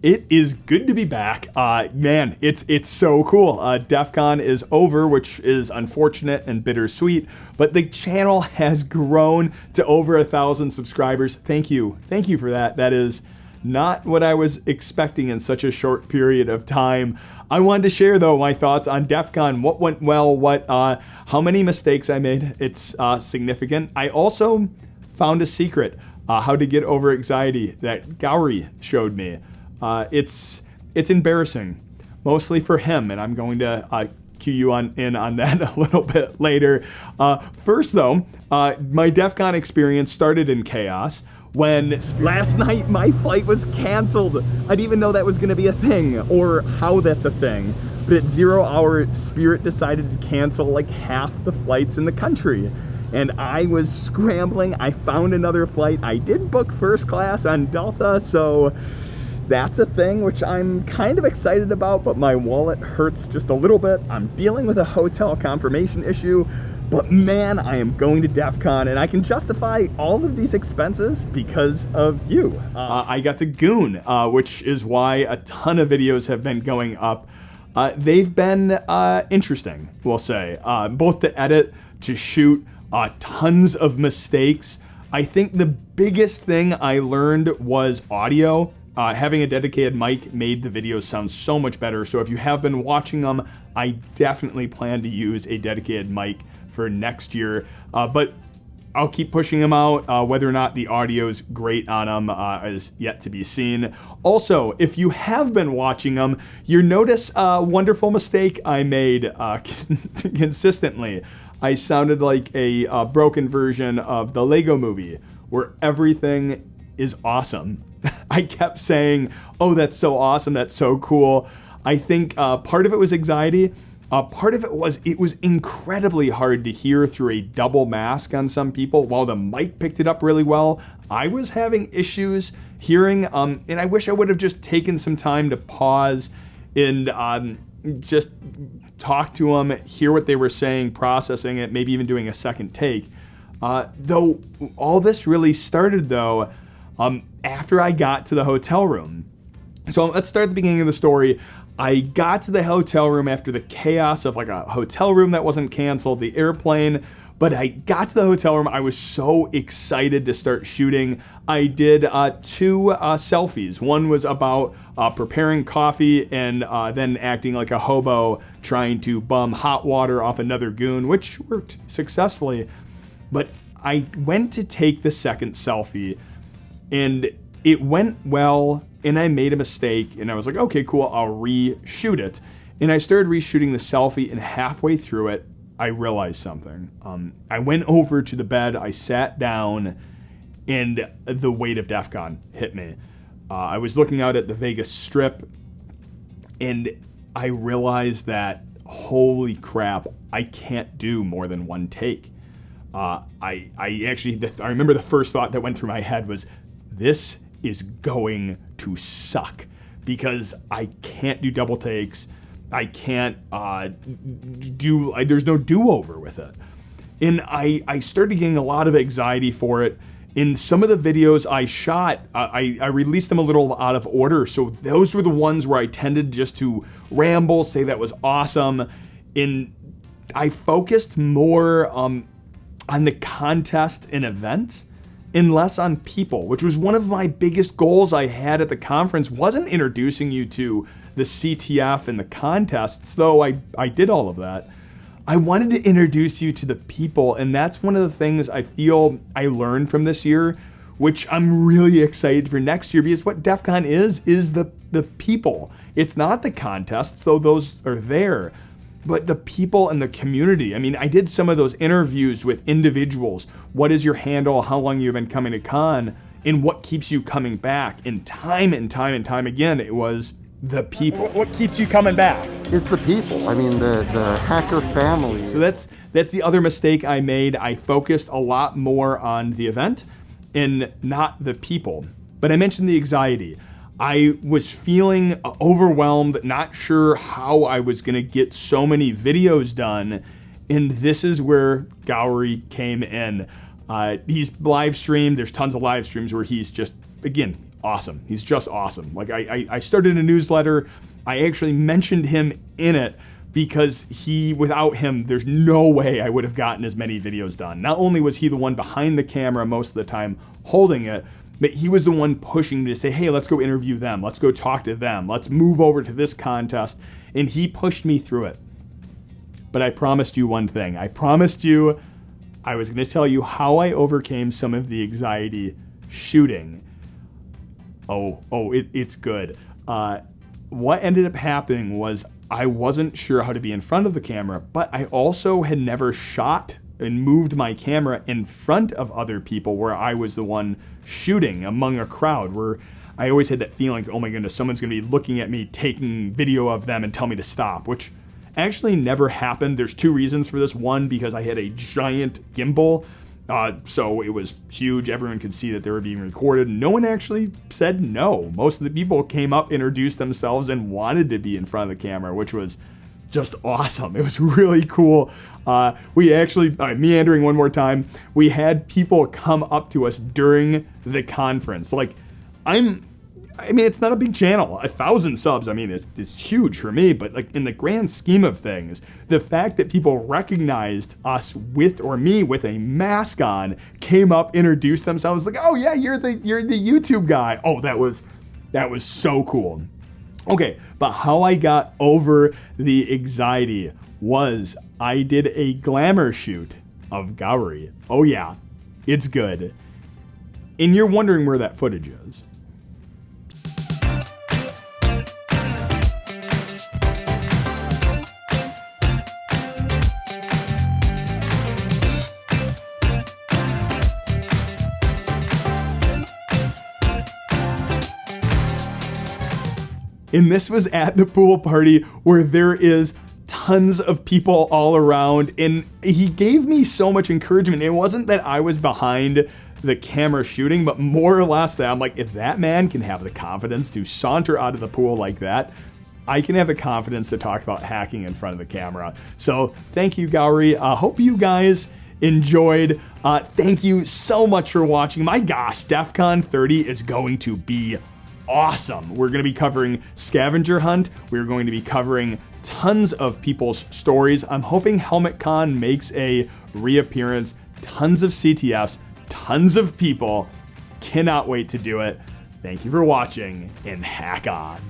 It is good to be back. Man, it's so cool. DEF CON is over, which is unfortunate and bittersweet, but the channel has grown to over 1,000 subscribers. Thank you. Thank you for that. That is not what I was expecting in such a short period of time. I wanted to share, though, my thoughts on DEF CON, what went well, how many mistakes I made. It's significant. I also found a secret, how to get over anxiety that Gourry showed me. It's embarrassing, mostly for him, and I'm going to cue you in on that a little bit later. First, though, my DEF CON experience started in chaos when last night my flight was canceled. I didn't even know that was going to be a thing or how that's a thing. But at 0 hour, Spirit decided to cancel like half the flights in the country. And I was scrambling. I found another flight. I did book first class on Delta, so that's a thing which I'm kind of excited about, but my wallet hurts just a little bit. I'm dealing with a hotel confirmation issue, but man, I am going to DEF CON, and I can justify all of these expenses because of you. I got to Goon, which is why a ton of videos have been going up. They've been interesting, we'll say, both to edit, to shoot, tons of mistakes. I think the biggest thing I learned was audio. Having a dedicated mic made the videos sound so much better. So if you have been watching them, I definitely plan to use a dedicated mic for next year. But I'll keep pushing them out. Whether or not the audio is great on them is yet to be seen. Also, if you have been watching them, you'll notice a wonderful mistake I made consistently. I sounded like a broken version of the Lego Movie, where everything is awesome. I kept saying, oh, that's so awesome, that's so cool. I think part of it was anxiety. Part of it was incredibly hard to hear through a double mask on some people. While the mic picked it up really well, I was having issues hearing, and I wish I would have just taken some time to pause and just talk to them, hear what they were saying, processing it, maybe even doing a second take. Though all this really started, though, after I got to the hotel room. So let's start at the beginning of the story. I got to the hotel room after the chaos of like a hotel room that wasn't canceled, the airplane, but I got to the hotel room. I was so excited to start shooting. I did 2 selfies. One was about preparing coffee and then acting like a hobo trying to bum hot water off another goon, which worked successfully. But I went to take the second selfie, and it went well, and I made a mistake, and I was like, okay, cool, I'll reshoot it. And I started reshooting the selfie, and halfway through it, I realized something. I went over to the bed, I sat down, and the weight of DEF CON hit me. I was looking out at the Vegas Strip, and I realized that, holy crap, I can't do more than one take. I remember the first thought that went through my head was, this is going to suck because I can't do double takes. I can't there's no do-over with it. And I started getting a lot of anxiety for it. In some of the videos I shot, I released them a little out of order. So those were the ones where I tended just to ramble, say that was awesome. And I focused more on the contest and event and less on people, which was one of my biggest goals I had at the conference. Wasn't introducing you to the CTF and the contests, though I did all of that. I wanted to introduce you to the people, and that's one of the things I feel I learned from this year, which I'm really excited for next year, because what DEF CON is the people. It's not the contests, though those are there, but the people and the community. I mean, I did some of those interviews with individuals. What is your handle? How long you've been coming to con? And what keeps you coming back? And time again, it was the people. What keeps you coming back? It's the people. I mean, the hacker family. So that's the other mistake I made. I focused a lot more on the event and not the people. But I mentioned the anxiety. I was feeling overwhelmed, not sure how I was going to get so many videos done. And this is where Gourry came in. He's live streamed. There's tons of live streams where he's just, again, awesome. He's just awesome. Like I started a newsletter. I actually mentioned him in it because without him, there's no way I would have gotten as many videos done. Not only was he the one behind the camera most of the time holding it, but he was the one pushing me to say, hey, let's go interview them. Let's go talk to them. Let's move over to this contest. And he pushed me through it. But I promised you one thing. I promised you I was going to tell you how I overcame some of the anxiety shooting. It's good. What ended up happening was I wasn't sure how to be in front of the camera, but I also had never shot and moved my camera in front of other people where I was the one shooting among a crowd, where I always had that feeling, oh my goodness, someone's gonna be looking at me, taking video of them and tell me to stop, which actually never happened. There's two reasons for this. One, because I had a giant gimbal, so it was huge. Everyone could see that they were being recorded. No one actually said no. Most of the people came up, introduced themselves, and wanted to be in front of the camera, which was just awesome. It was really cool. We actually, meandering one more time, we had people come up to us during the conference. Like, it's not a big channel. 1,000 subs, is huge for me, but like in the grand scheme of things, the fact that people recognized us with a mask on, came up, introduced themselves, like, oh yeah, you're the YouTube guy. Oh, that was so cool. Okay, but how I got over the anxiety was I did a glamour shoot of Gourry. Oh yeah, it's good. And you're wondering where that footage is. And this was at the pool party where there is tons of people all around. And he gave me so much encouragement. It wasn't that I was behind the camera shooting, but more or less that I'm like, if that man can have the confidence to saunter out of the pool like that, I can have the confidence to talk about hacking in front of the camera. So thank you, Gourry. Hope you guys enjoyed. Thank you so much for watching. My gosh, DEF CON 30 is going to be awesome. We're going to be covering scavenger hunt. We're going to be covering tons of people's stories. I'm hoping Helmet Con makes a reappearance. Tons of CTFs, tons of people. Cannot wait to do it. Thank you for watching, and hack on.